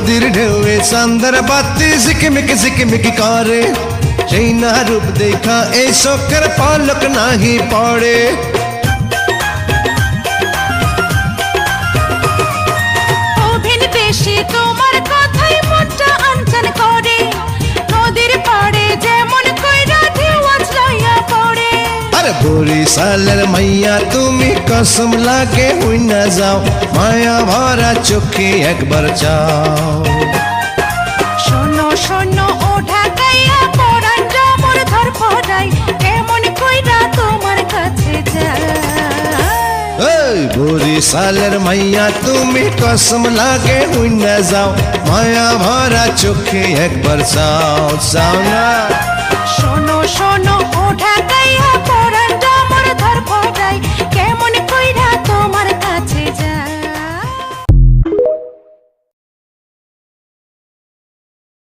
নদীর ঢেউয়ে চান্দার বাতি ঝিকিমিকি করে সেই না রূপ দেখা এই চোখের পলক নাহি পড়ে অভিন বেশি তোমার কথাই মনটা আনচান করে নদীর পাড়ে যেমন কইরা ঢেউ আজ লইয়া পড়ে আরে বরিশালের মাইয়া তুমি কসম লাগে হই না যাও মায়া ভরা চোখে একবার চাও শোনো শোনো ও ঢাকাইয়া পরানটা মোর ধর পড়াই কেমন কইরা তোমার কাছে যায় এই বরিশালের মাইয়া তুমি কসম লাগে হই না যাও মায়া ভরা চোখে একবার চাও চাও না শোনো শোনো ও ঢাকাইয়া